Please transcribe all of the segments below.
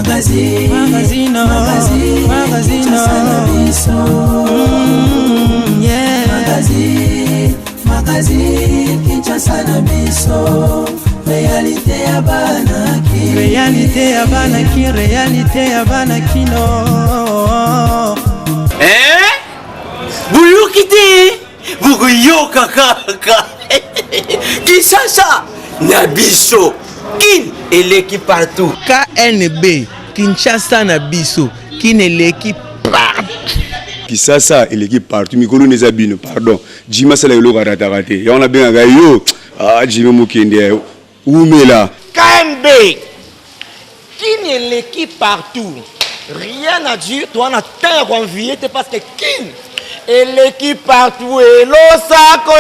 Magazino Magazine Kinshasa na biso Réalité ya banaki Réalité ya banaki Réalité ya banakino Buyukite Buguyoka kaka Kinshasa na biso Kin eleki partout KNB Kinshasa na biso Kin eleki partout Kinshasa eleki partout mikolo nezabino pardon Jima sala yolo karata kate ya on a bien yo Jimmy Mukende Oumela KNB Kin eleki partout rien à dire toi on a tant envié parce que Kin eleki partout et l'osako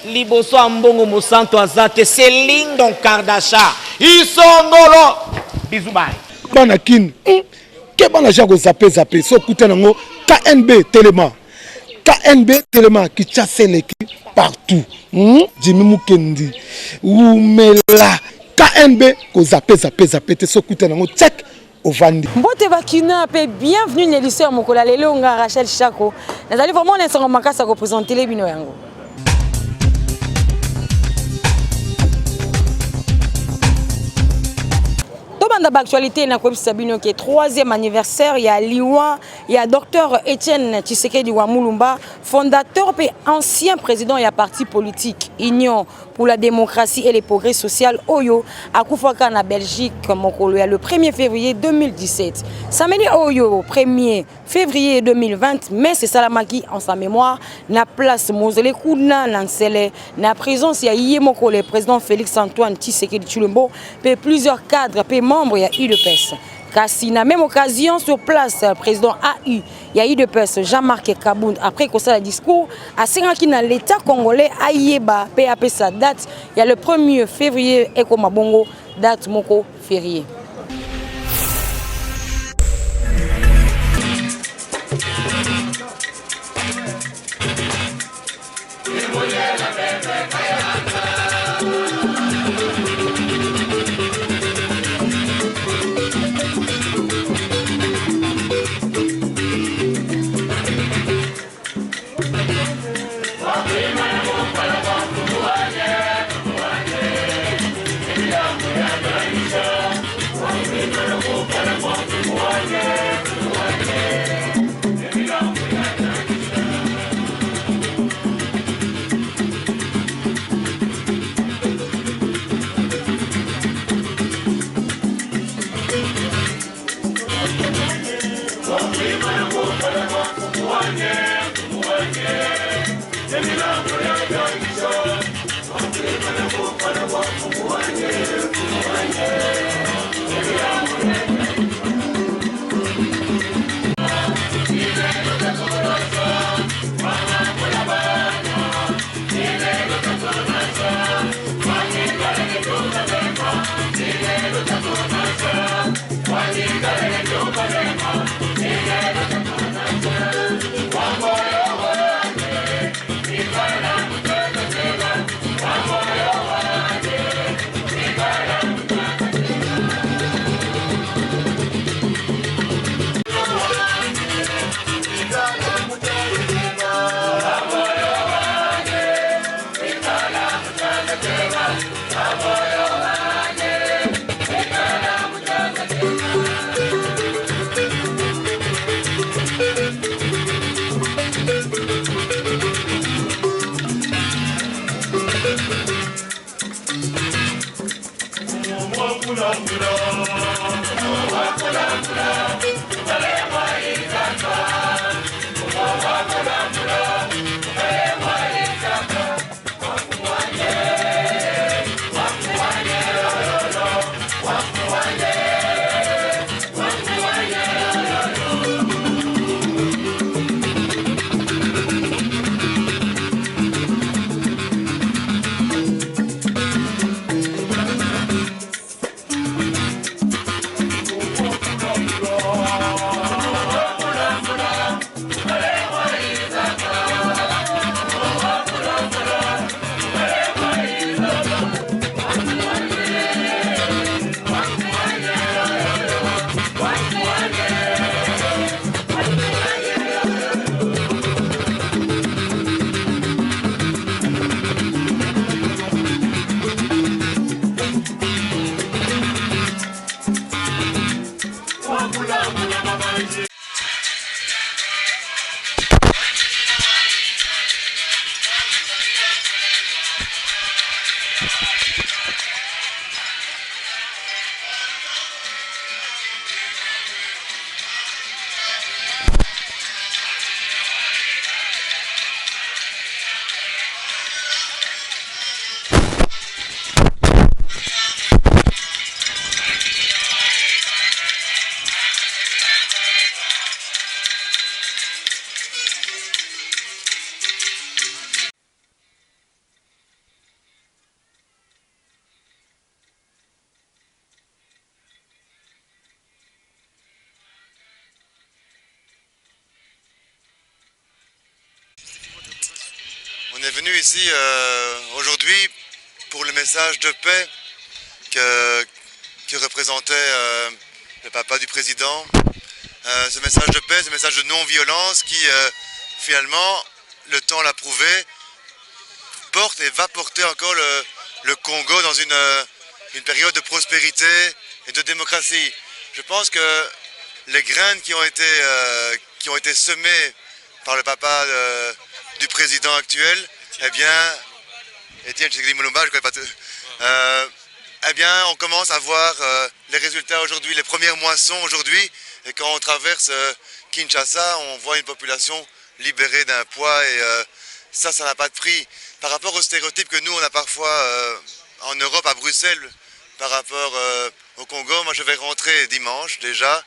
liboso ambongo mosanto azate Céline Don Kardasha isongolo bisous bye bana Kin ke bana jako zape so kutanango KNB Telema qui chasse l'équipe partout. Jimmy Mukendi, Oumela, KNB, ko zape, te so kutanango check au Vandi. Mbote bakina pe bienvenue na lycée Mokola lelo nga Rachel Chako. Nazali vraiment l'instant makasa représenter les bino yango. Dans l'actualité, il y a le troisième anniversaire, il y a Liwa, il y a Dr Etienne Tshisekedi Wamulumba, fondateur et ancien président et parti politique Union pour la démocratie et les progrès social Oyo à Koufaka en Belgique le 1er février 2017. Samedi Oyo 1er février 2020, mais c'est Salamaki en sa mémoire, na place Mosele Kouna Nansele, na présence il y a Yemoko le président Félix Antoine Tshisekedi Tshilombo, et plusieurs cadres, et membres, il y a UDPS. Kasi na même occasion sur place, président AU, il y a UDPS Jean-Marc Kabound. Après qu'on a le discours, à Sengaki dans l'État congolais, Ayeba, PAP sa date, il y a le 1er février, Eko Mabongo, date Moko férié. On est venu ici aujourd'hui pour le message de paix que représentait le papa du président. Ce message de paix, ce message de non-violence qui finalement, le temps l'a prouvé, porte et va porter encore le Congo dans une période de prospérité et de démocratie. Je pense que les graines qui ont été semées par le papa du président actuel, eh bien, Etienne Tshisekedi Mulumba, je ne connais pas tout. Eh bien, on commence à voir les résultats aujourd'hui, les premières moissons aujourd'hui. Et quand on traverse Kinshasa, on voit une population libérée d'un poids et ça n'a pas de prix. Par rapport aux stéréotypes que nous, on a parfois en Europe, à Bruxelles, par rapport au Congo, moi je vais rentrer dimanche déjà,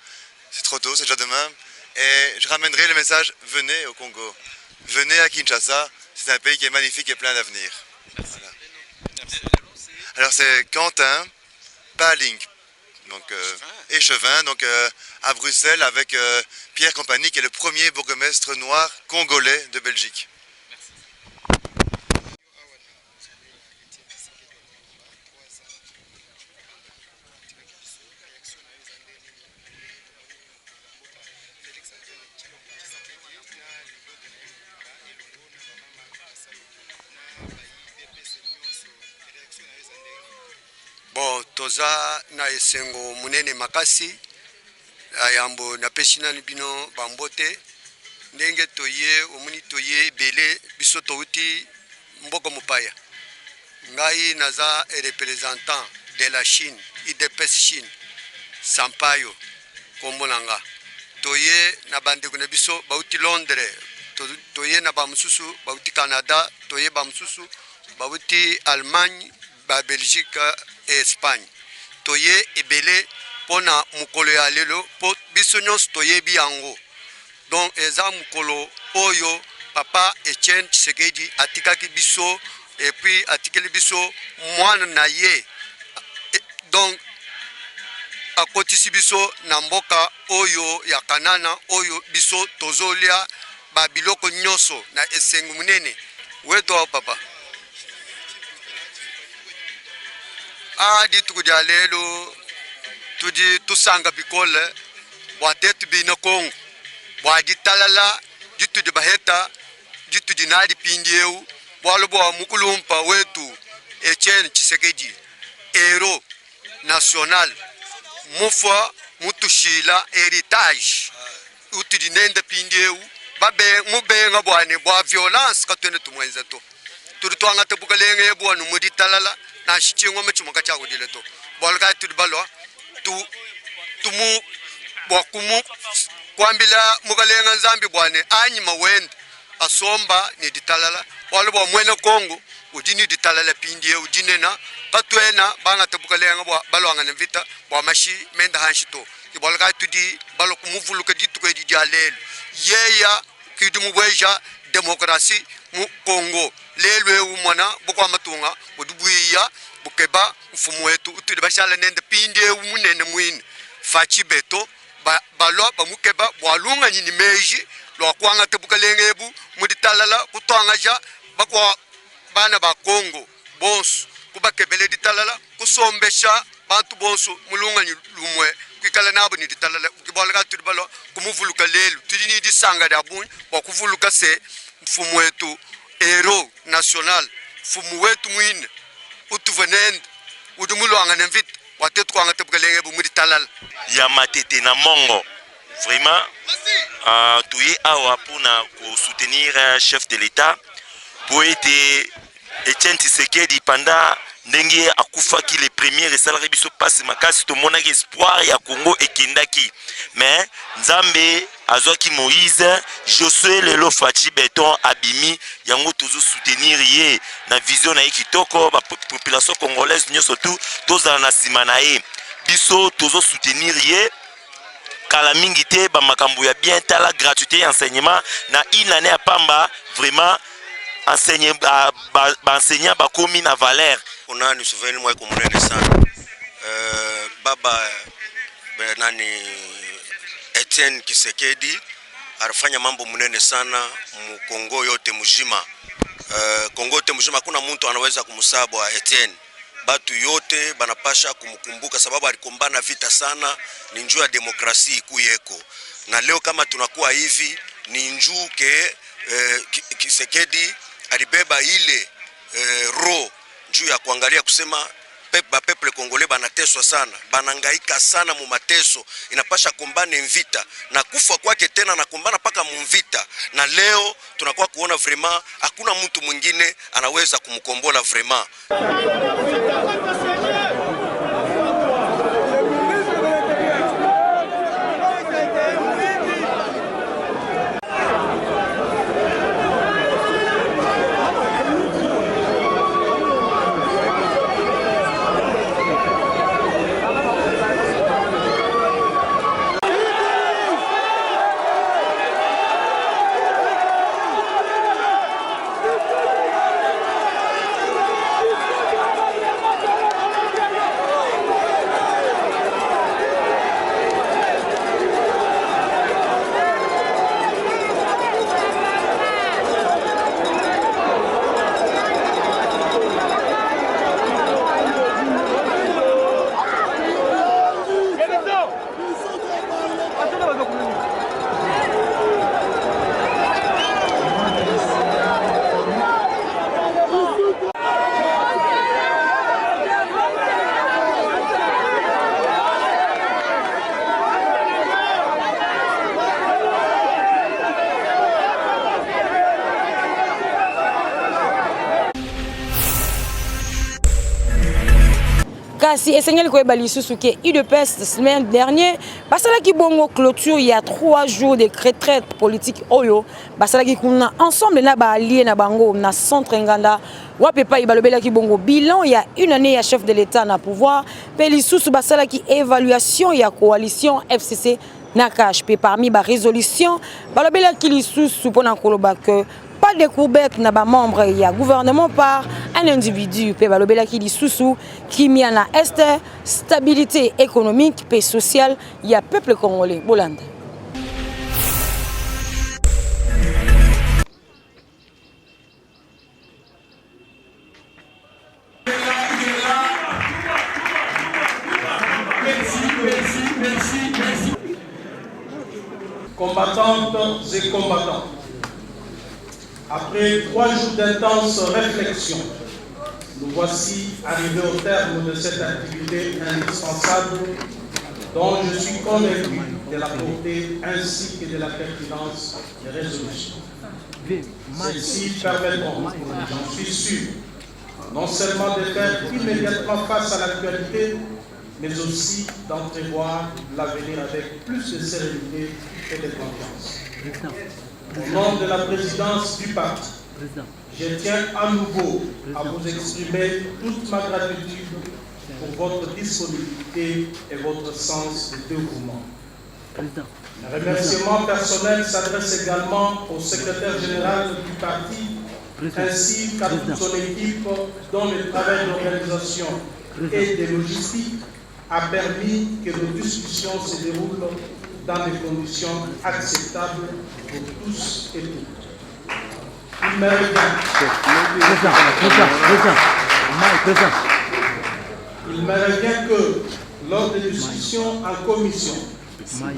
c'est trop tôt, c'est déjà demain, et je ramènerai le message « Venez au Congo, venez à Kinshasa, c'est un pays qui est magnifique et plein d'avenir. » Voilà. Alors c'est Quentin Paling, donc échevin, donc à Bruxelles avec Pierre Compagnie qui est le premier bourgmestre noir congolais de Belgique. Bon, toza na esengo munene makasi ayambo na peshinani bino bambote ndenge toye omuni toye bele biso touti mboko mopaya ngai naza représentant de la Chine IDPS Chine Sampayo kombolanga toye na bandeko na biso bauti Londres toye na bamususu bauti Canada toye bamususu bauti Allemagne ba Belgique et Espagne toye ebele pona mukolo ya lelo po biso nyonso toyebi yango donc eza mukolo oyo papa Etienne Tshisekedi atikaki biso et puis atikeli biso mwana na ye donc akotisi biso na mboka oyo ya Kanana oyo biso tozolia ba biloko nyonso na esengo munene weto papa ditu kudia lelo tudi tusanga bikole bwatetu bina Kongo bwaditalala ditu de baheta ditu dinadi pindieu bwalo bwa mukulumpa wetu Etienne Tshisekedi héros national mufwa mutushila héritage utu dinenda pindieu babe mubenga bwane bwa violence katwene tumwenza to turi twanga tebukalenge bwanu muditalala na shichingo mechumoka cha kudile to bolka tudibalo tumu bwakumu kwambila mukalenga nzambi bwane anyi mawende asomba ni ditalala walo bwa mwene Kongo udini ditalala pindie udinena katwena banga tebukalenga bwa balwanga nevita bwa mashi menda hanshito ibolka tudi balo kumuvuluka dituko dijalelo yeya kidumu bweja demokrasi mu Kongo lelwe umwana bukwa matunga budubuya bukeba mfumu wetu utude bashala nende pinde umunene mwini fachi beto balo bamukeba bwalunga nyini meji lwa kwanga tebukalengebu muditalala kutwanga ja bakwa bana ba Kongo bonso kubakebele ditalala kusombesha bantu bonso mulunga lumwe kwikala nabo ni ditalala kibolaka tudibalo kumuvuluka lelu tudini disanga dabun bakuvuluka se mfumu wetu héros national mfumu wetu mwine utuvenende udumulwanga nemvit watetu kwanga tebukalenge bumudi talal ya matete na mongo vraiment tuye awa pona ko soutenir chef de l'état pour être Etienne Tshisekedi pendant ndenge akufaki les premiers salariés biso passe makasi to monaki espoir ya Congo ekendaki mais nzambe azwaki Moïse Josué lelo fachi beton abimi yango tozo soutenir ye na vision na kitoko ba population congolaise nyonso tout tozala na sima na ye biso tozo soutenir ye kala mingi te ba makambo ya bien tala gratuité enseignement na une année à pamba vraiment enseignant enseignant ba komi na valeur ona ni souvenir moi comme munene sana baba nani Etienne Tshisekedi alifanya mambo munene sana mu Kongo yote mzima Kongo te mzima kuna mtu anaweza kumsabwa Etienne. Batu yote banapasha kumkumbuka sababu alikombana vita sana, ni njuu ya demokrasi kuyeko. Na leo kama tunakuwa hivi ni njuu ke Tshisekedi alibeba ile roho njuu ya kuangalia kusema peple Kongole banateswa sana, banangaika sana mu mateso, inapasha kombane mvita na kufa kwake tena na kombana paka mvita. Na leo tunakuwa kuona vraiment hakuna mtu mwingine anaweza kumkombola vraiment. Kasi esengeli koyeba lisusu ke UDPS semaine dernière basalaki bongo clôture il y a 3 jours de retraite politique oyo basalaki kuna ensemble na ba alliés na bango na centre Nganda wapepa ibalobelaki bongo bilan il y a une année ya chef de l'état na pouvoir pe lisusu basalaki évaluation ya coalition FCC na KHP parmi ba résolution balobelaki lisusu pona koloba que pas de courbette na ba membre ya gouvernement par un individu pe balobela ki lisusu qui mis na est stabilité économique et sociale ya peuple congolais bolanda. Combattantes et combattants, après 3 jours d'intense réflexion, nous voici arrivés au terme de cette activité indispensable dont je suis convaincu de la portée ainsi que de la pertinence des résolutions. Celles-ci permettront, j'en suis sûr, non seulement de faire immédiatement face à l'actualité, mais aussi d'entrevoir l'avenir avec plus de sérénité et de confiance. Au nom de la présidence du parti, je tiens à nouveau à vous exprimer toute ma gratitude pour votre disponibilité et votre sens de dévouement. Le remerciement personnel s'adresse également au secrétaire général du parti ainsi qu'à toute son équipe dont le travail d'organisation et de logistique a permis que nos discussions se déroulent dans des conditions acceptables pour tous et toutes. Il me revient que lors des discussions en commission,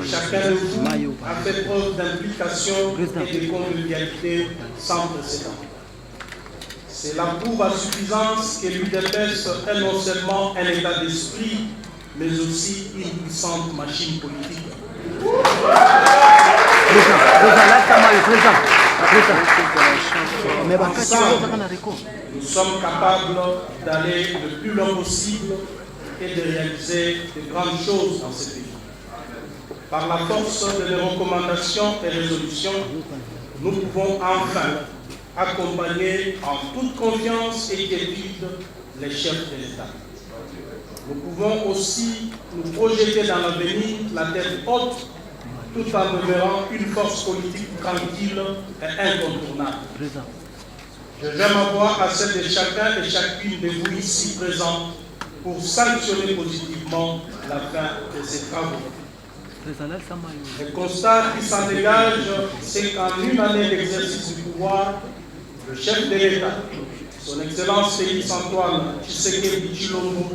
chacun de vous a fait preuve d'implication et de convivialité sans précédent. Cela prouve à suffisance que l'UDPS est non seulement un état d'esprit, mais aussi une puissante machine politique. Nous sommes capables d'aller le plus loin possible et de réaliser de grandes choses dans ce pays. Par la force de nos recommandations et résolutions, nous pouvons enfin accompagner en toute confiance et quiétude les chefs de l'État. Nous pouvons aussi nous projeter dans l'avenir la tête haute tout en demeurant une force politique tranquille et incontournable. Je vais m'avoir à celle de chacun et chacune de vous ici présents pour sanctionner positivement la fin de ces travaux. Le constat qui s'en dégage, c'est qu'en une année d'exercice du pouvoir, Le chef de l'État, son Excellence Félix Antoine Tshisekedi Tshilombo,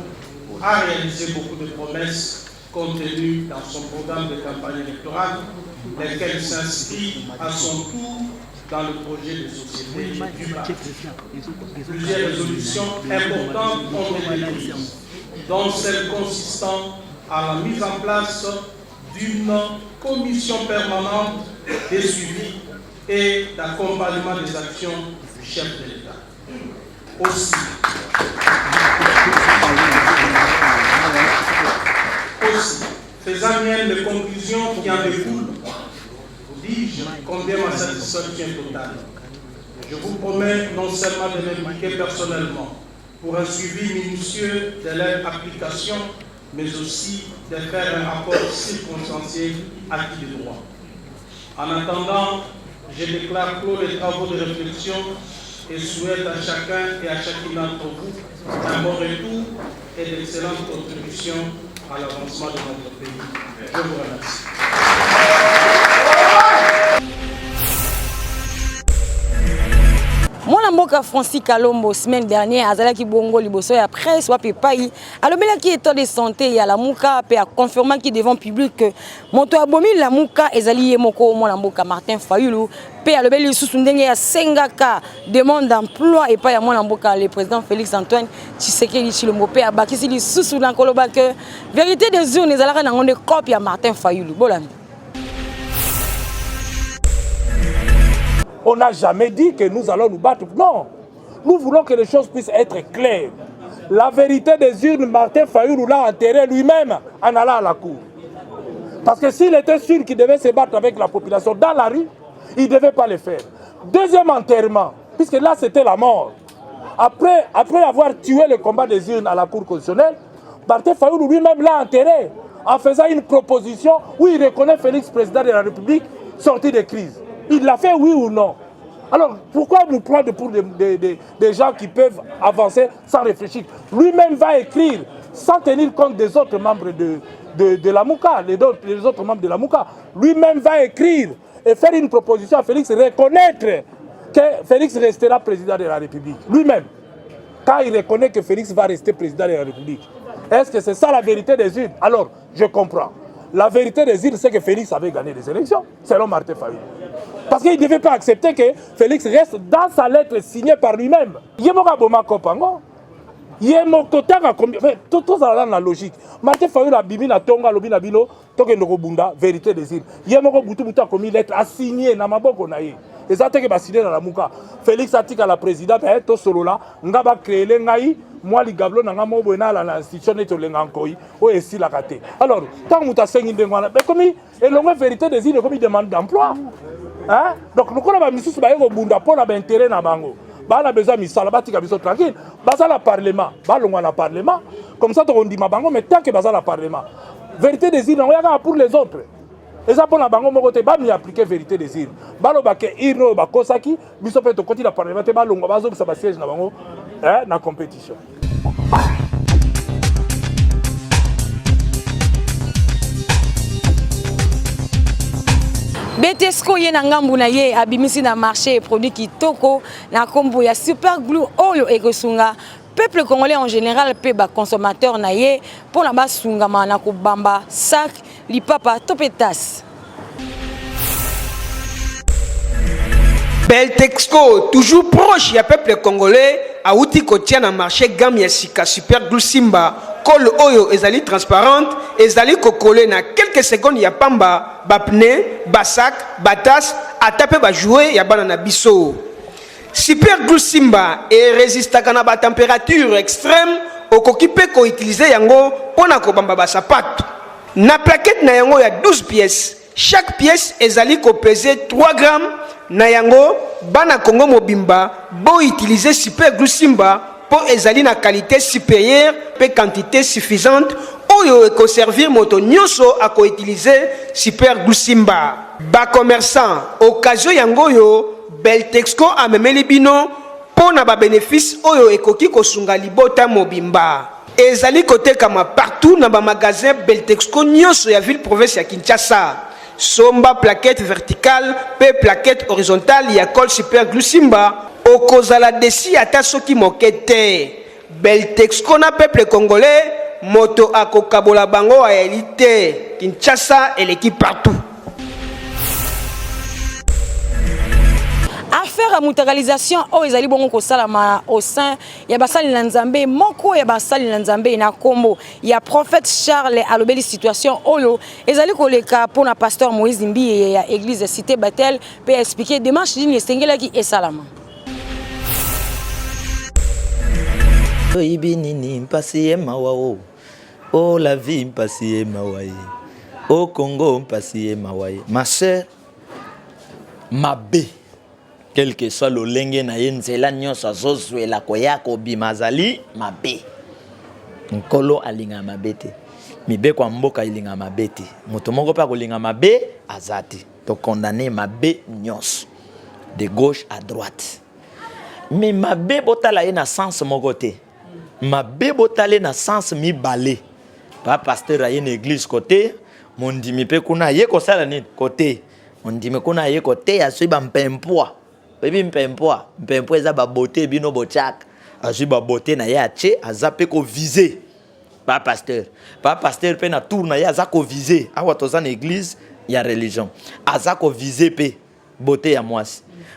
a réalisé beaucoup de promesses contenues dans son programme de campagne électorale, lesquelles s'inscrivent à son tour dans le projet de société du parti. Plusieurs résolutions importantes ont été prises, dont celle consistant à la mise en place d'une commission permanente de suivi et d'accompagnement des actions du chef de l'État. Aussi, faisant mienne les conclusions qui en découlent, vous dis-je combien ma satisfaction totale. Je vous promets non seulement de m'impliquer personnellement pour un suivi minutieux de leur application, mais aussi de faire un rapport circonstancié acquis de droit. En attendant, je déclare clos les travaux de réflexion et souhaite à chacun et à chacune d'entre vous un bon retour et d'excellentes contributions à l'avancement de notre pays. Je vous remercie. Mwana mboka Francis Kalombo semaine dernière azalaki bongo liboso ya presse wa pepai alobelaki état de santé ya Lamuka pe a confirmé qui devant public que moto abomi Lamuka ezali ye moko mwana mboka Martin Fayulu pe alobeli susu ndenge ya sengaka demande d'emploi et pas ya mwana mboka le président Félix Antoine Tshisekedi Tshilombo pe abakisi li susu na koloba que vérité des urnes ezalaka na ngonde copie ya Martin Fayulu bolanda. On n'a jamais dit que nous allons nous battre. Non. Nous voulons que les choses puissent être claires. La vérité des urnes, Martin Fayulu l'a enterré lui-même en allant à la cour. Parce que s'il était sûr qu'il devait se battre avec la population dans la rue, il ne devait pas le faire. Deuxième enterrement, puisque là c'était la mort. Après avoir tué le combat des urnes à la cour constitutionnelle, Martin Fayulu lui-même l'a enterré en faisant une proposition où il reconnaît Félix, président de la République, sorti de crise. Il l'a fait, oui ou non? Alors, pourquoi nous prendre pour des gens qui peuvent avancer sans réfléchir? Lui-même va écrire, sans tenir compte des autres membres de la Mouka, les autres membres de la Mouka. Lui-même va écrire et faire une proposition à Félix, reconnaître que Félix restera président de la République. Lui-même, quand il reconnaît que Félix va rester président de la République. Est-ce que c'est ça la vérité des urnes? Alors, je comprends. La vérité des urnes, c'est que Félix avait gagné les élections, selon Martin Fayulu. Parce qu'il ne devait pas accepter que Félix reste dans sa lettre signée par lui-même. Tout ça dans la logique. Martin Fayulu a bimi na tonga lobi na bino toke ndoko bunda vérité des îles. Yemoko butu butu a commis lettre a signé na maboko na ye. Et ça teke ba signé dans la Muka. Félix a dit à la présidente to solo là ngaba créer le ngai moi li gablo na ngamo bona la institution neto le ngankoi o esi la kate. Alors tant muta sengi ndengwana be komi et longue vérité des îles comme demande d'emploi. Hein? Donc nous connaissons misusu ba yego bunda pona ba intérêt na bango. Bah la besoin misala batika biso tranquille. Baza la parlement, bah longwa na parlement. Comme ça on dit ma bango mais tant que baza la parlement. Vérité des îles on y a pour les autres. Et ça pour la bango moko te ba mi appliquer vérité des îles. Ba lo ba ke irno ba kosaki biso pe to koti la parlement te ba longwa bazo bisa ba siège na bango na compétition. Betesco ye na ngambu na ye abimisi na marché produit kitoko na kombo ya super glue oyo ekosunga peuple congolais en général pe ba consommateur na ye pour na ba sunga na ko bamba sac lipapa topetas. Beltexco toujours proche ya peuple congolais a outi ko tia na marché gamme ya sika super glue Simba col oyo ezali transparente ezali ko coller na quelques secondes ya pamba ba pneu ba sac ba tasse atape ba jouer ya bana na biso. Super glue Simba et résistaka na ba température extrême okoki pe ko utiliser yango pona ko bamba ba sapato. Na plaquette na yango ya 12 pièces. Chaque pièce ezali ko peser 3 grammes na yango bana Congo mobimba bo utiliser super glue Simba pour ezali na qualité supérieure pe quantité suffisante oyo eko servir moto nyonso ako utiliser super glue Simba. Ba commerçant occasion yango yo Beltexco amemeli bino pona ba bénéfice oyo ekoki kosunga libota mobimba. Ezali kote kama partout na ba magasin Beltexco nyonso ya ville province ya Kinshasa. Somba plaquette verticale pe plaquette horizontale ya col super glue Simba okozala desi ata soki moke te. Beltexco na peuple congolais moto akokabola bango a élité. Kinshasa et l'équipe partout. Affaire à mutualisation au ezali bongo ko salama au sein ya basali nzambe moko ya basali nzambe na kombo ya prophète Charles alobeli situation oyo ezali koleka pour na pasteur Moïse Mbiye ya église cité Batel peut expliquer démarche d'une estengelaki et salama. Ibinini mpasi mawao oh la vie mpasi mawaye au Congo mpasi mawaye ma sœur mabe quel que soit le lenge na yenzela nyonso azozwela koyako bimazali mabe nkolo alinga mabete mibe kwa mboka ilinga mabete moto moko pa kolinga mabe azati to condamner mabe nyonso de gauche à droite mais mabe botala ye na sens moko te mabe botale na sens mibale pa pasteur aye na église côté mondimi pe kuna ye ko sala nini côté mondimi kuna ye côté asui ba mpempoa bebi mpempoa eza ba beauté bino bochaka asui ba beauté na ye ache azape ko viser pa pasteur pe na tour na ye azako viser awa toza na église ya religion azako viser pe beauté ya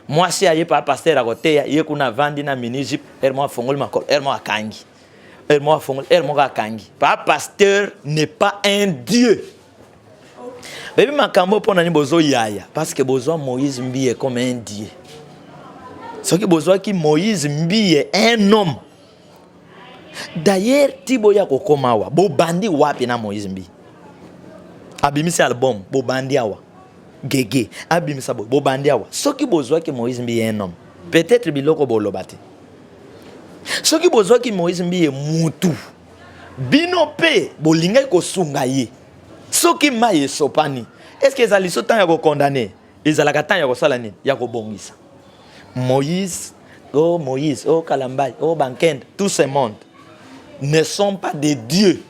mwasi aye pa pasteur akote ye kuna vandi na minijip ermo fongoli makol ermo akangi pa pasteur n'est pas un dieu. Baby makambo pona ni bozo yaya parce que bozo Moïse Mbiye comme un dieu. Ce qui bozo ki Moïse Mbiye un homme. D'ailleurs tiboya ko komawa bo bandi wapi na Moïse Mbiye. Abimisi album bo bandi awa. Gege abimisa bo bandi awa. Ce qui bozo ki Moïse Mbiye un homme. Peut-être biloko bolobate. Ce qui besoin que Moïse Mbiye mutu bino pe bolinga ko sunga ye soki maye sopani est-ce que ezali so temps ya ko condamner ezalaka temps ya ko sala nini ya ko bongisa Moïse oh Kalambai oh Bankend tous ces mondes ne sont pas des dieux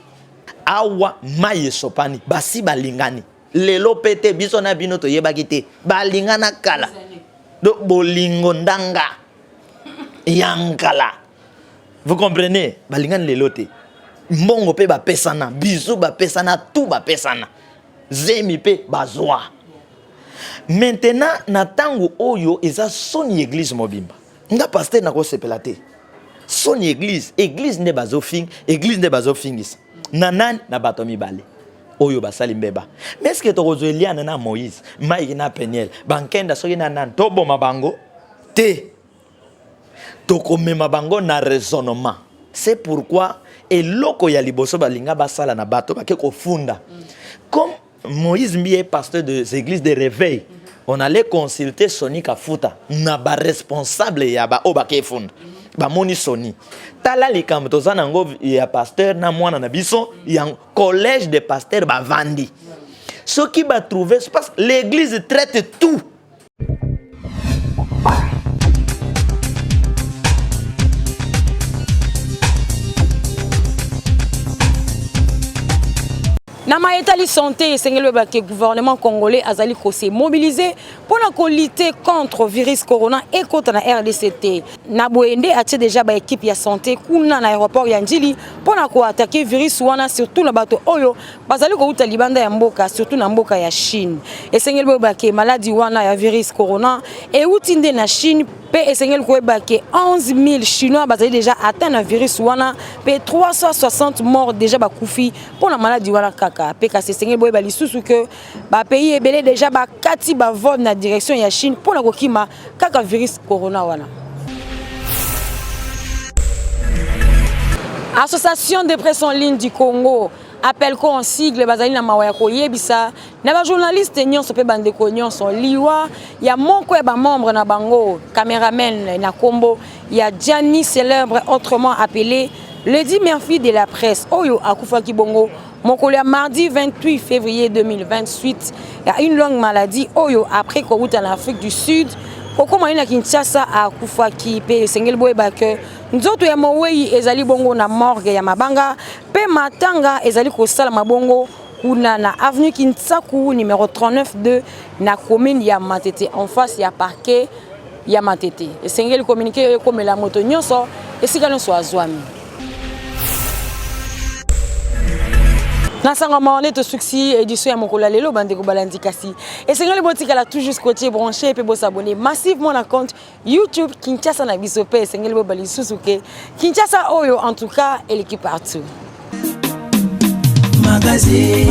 awa maye sopani basi balingani lelo pete biso na bino to yebaki te balingana kala do bolingo ndanga yankala. Vous comprenez? Balingan lelote. Mbongo pe ba pesana, bisou ba pesana, tout ba pesana. Zemi pe bazwa. Maintenant, na tango oyo eza son église mobimba. Nga pasteur na ko sepelate. Son église ne bazofing, église ne bazofingis. Nanan na bato mibale. Oyo basali mbeba. Mais est-ce que to rozoelia na Moïse, Maïki na Peniel, Bankenda soki na nan to boma bango te. Tokomema bango na raisonnement. C'est pourquoi eloko ya liboso balinga basala na bato bake kofunda. Comme Moïse Mbiye pasteur des églises de réveil, on allait consulter Soni Kafuta na ba responsable ya ba obake funda. Ba moni Soni. Tala likambo tozana ngo ya pasteur na mwana na biso ya collège de pasteurs ba vandi. Ce qui va trouver parce que l'église traite tout. Na maetali santé esengeli ba ke gouvernement congolais azali ko se mobiliser pour lutter contre virus corona et contre la RDCT. Na boende atie déjà ba équipe ya santé kuna na aéroport ya Njili pour ko attaquer virus wana surtout na bato oyo bazali ko uta libanda ya mboka surtout na mboka ya Chine. Esengeli ba ke maladie wana ya virus corona et utinde na Chine pe esengeli ko ba ke 11 000 chinois bazali déjà atteint le virus wana pe 360 morts déjà ba kufi pour la maladie wana kaka. Peka sengeli boye bali susu que ba pays ebele déjà ba kati ba vol na direction ya Chine pour la kokima kaka virus corona wana. Association de presse en ligne du Congo appelle ko en sigle bazali na mawaya ko yebisa na ba journaliste nyonso pe bande ko nyonso liwa ya moko ya ba membre na bango cameraman na kombo ya Gianni célèbre autrement appelé Lady Murphy de la presse oyo akufa kibongo Mokolia mardi 28 février 2028, il y a une longue maladie oyo après qu'on route en Afrique du Sud. Koko maina Kinshasa a kufaki pe sengel boy bake. Nzoto ya mowei ezali bongo na morgue ya Mabanga pe matanga ezali ko sala mabongo kuna na avenue Kinsaku numéro 39 2 na commune ya Matete en face ya parquet ya matete esengeli communiquer ekomela moto nyonso esika nyonso azwami. Nasanga maone to succès édition ya mokolo lelo bande ko balandi kasi esengeli botikala tout jusqu'au côté branché pe bo s'abonner massivement na compte YouTube Kinshasa na biso pe esengeli bo bali susuke Kinshasa oyo en tout cas et l'équipe partout. Magazine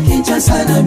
Kinshasa na